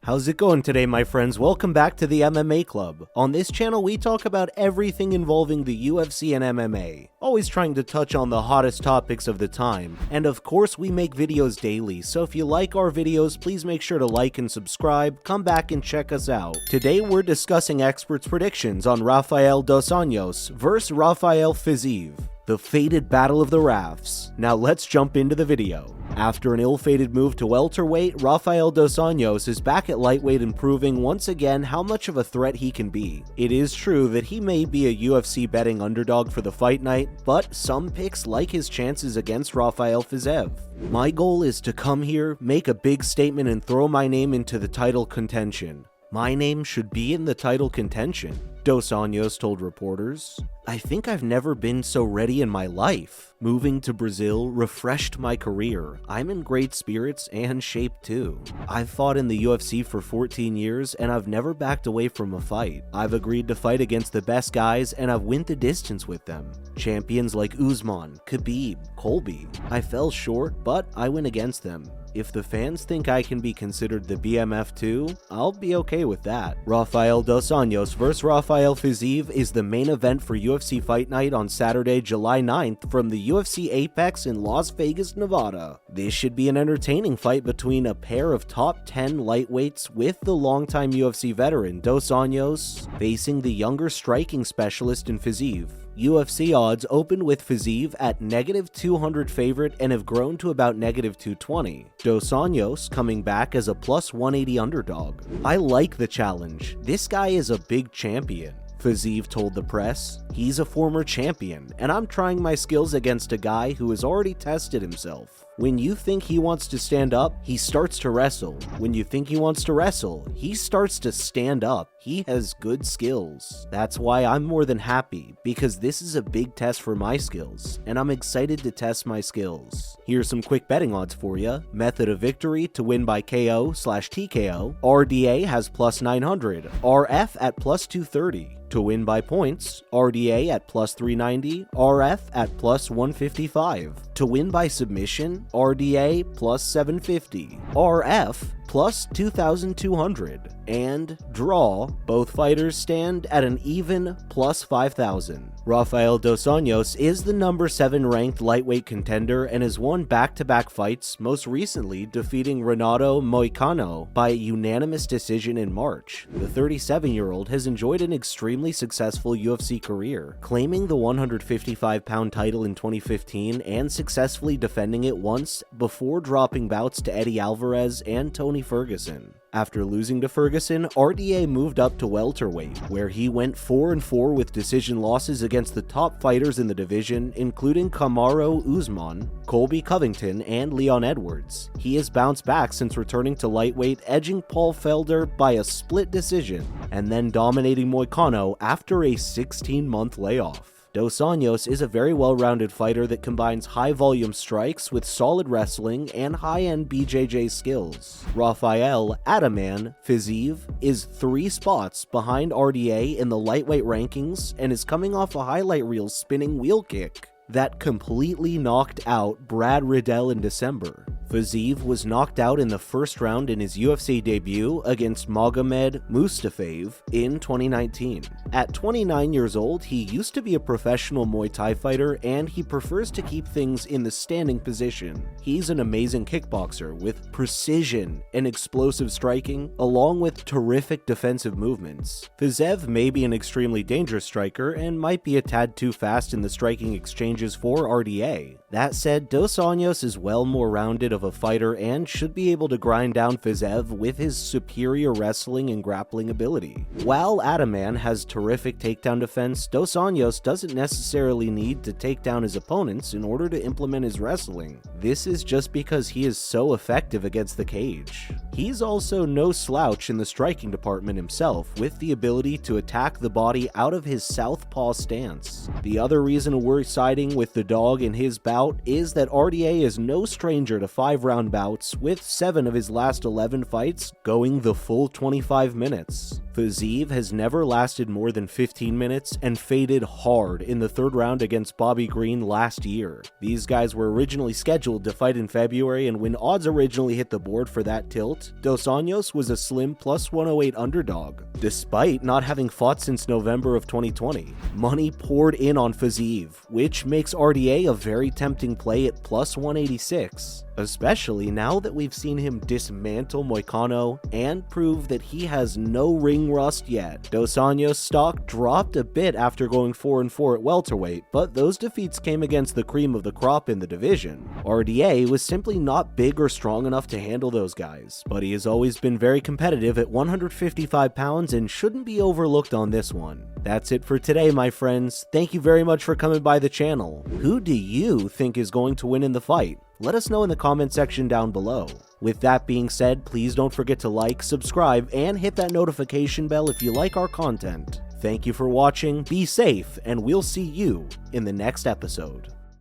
How's it going today, my friends? Welcome back to the MMA Club. On this channel, we talk about everything involving the UFC and MMA, always trying to touch on the hottest topics of the time. And of course, we make videos daily, so if you like our videos, please make sure to like and subscribe, come back and check us out. Today, we're discussing experts' predictions on Rafael Dos Anjos versus Rafael Fiziev, the fated battle of the Rafs. Now let's jump into the video. After an ill-fated move to welterweight, Rafael Dos Anjos is back at lightweight and proving once again how much of a threat he can be. It is true that he may be a UFC betting underdog for the fight night, but some picks like his chances against Rafael Fiziev. My goal is to come here, make a big statement and throw my name into the title contention. My name should be in the title contention, Dos Anjos told reporters. I think I've never been so ready in my life. Moving to Brazil refreshed my career. I'm in great spirits and shape too. I've fought in the UFC for 14 years and I've never backed away from a fight. I've agreed to fight against the best guys and I've went the distance with them. Champions like Usman, Khabib, Colby. I fell short, but I went against them. If the fans think I can be considered the BMF too, I'll be okay with that. Rafael Dos Anjos vs Rafael Fiziev is the main event for UFC Fight Night on Saturday, July 9th from the UFC Apex in Las Vegas, Nevada. This should be an entertaining fight between a pair of top 10 lightweights with the longtime UFC veteran Dos Anjos facing the younger striking specialist in Fiziev. UFC odds opened with Fiziev at -200 favorite and have grown to about -220. Dos Anjos coming back as a +180 underdog. I like the challenge. This guy is a big champion. Fiziev told the press, he's a former champion, and I'm trying my skills against a guy who has already tested himself. When you think he wants to stand up, he starts to wrestle. When you think he wants to wrestle, he starts to stand up. He has good skills. That's why I'm more than happy, because this is a big test for my skills, and I'm excited to test my skills. Here's some quick betting odds for you. Method of victory to win by KO/TKO. RDA has +900. RF at +230. To win by points, RDA at +390, RF at +155. To win by submission, RDA +750, RF +2,200, and draw, both fighters stand at an even +5,000. Rafael Dos Anjos is the number 7 ranked lightweight contender and has won back-to-back fights, most recently defeating Renato Moicano by a unanimous decision in March. The 37-year-old has enjoyed an extremely successful UFC career, claiming the 155-pound title in 2015 and successfully defending it once before dropping bouts to Eddie Alvarez and Tony Ferguson. After losing to Ferguson, RDA moved up to welterweight, where he went 4-4 with decision losses against the top fighters in the division, including Kamaru Usman, Colby Covington, and Leon Edwards. He has bounced back since returning to lightweight, edging Paul Felder by a split decision, and then dominating Moicano after a 16-month layoff. Dos Anjos is a very well-rounded fighter that combines high-volume strikes with solid wrestling and high-end BJJ skills. Rafael Ataman Fiziev is 3 spots behind RDA in the lightweight rankings and is coming off a highlight reel spinning wheel kick that completely knocked out Brad Riddell in December. Fiziev was knocked out in the first round in his UFC debut against Magomed Mustafayev in 2019. At 29 years old, he used to be a professional Muay Thai fighter and he prefers to keep things in the standing position. He's an amazing kickboxer with precision and explosive striking, along with terrific defensive movements. Fiziev may be an extremely dangerous striker and might be a tad too fast in the striking exchanges for RDA. That said, Dos Anjos is well more rounded of a fighter and should be able to grind down Fiziev with his superior wrestling and grappling ability. While Ataman has terrific takedown defense, Dos Anjos doesn't necessarily need to take down his opponents in order to implement his wrestling. This is just because he is so effective against the cage. He's also no slouch in the striking department himself, with the ability to attack the body out of his southpaw stance. The other reason we're siding with the dog in his bout is that RDA is no stranger to 5-round bouts, with 7 of his last 11 fights going the full 25 minutes. Fiziev has never lasted more than 15 minutes and faded hard in the third round against Bobby Green last year. These guys were originally scheduled to fight in February, and when odds originally hit the board for that tilt, Dos Anjos was a slim plus 108 underdog, despite not having fought since November of 2020. Money poured in on Fiziev, which makes RDA a very tempting play at plus 186. Especially now that we've seen him dismantle Moicano and prove that he has no ring rust yet. Dos Anjos' stock dropped a bit after going 4-4 at welterweight, but those defeats came against the cream of the crop in the division. RDA was simply not big or strong enough to handle those guys, but he has always been very competitive at 155 pounds and shouldn't be overlooked on this one. That's it for today, my friends. Thank you very much for coming by the channel. Who do you think is going to win in the fight? Let us know in the comment section down below. With that being said, please don't forget to like, subscribe, and hit that notification bell if you like our content. Thank you for watching, be safe, and we'll see you in the next episode.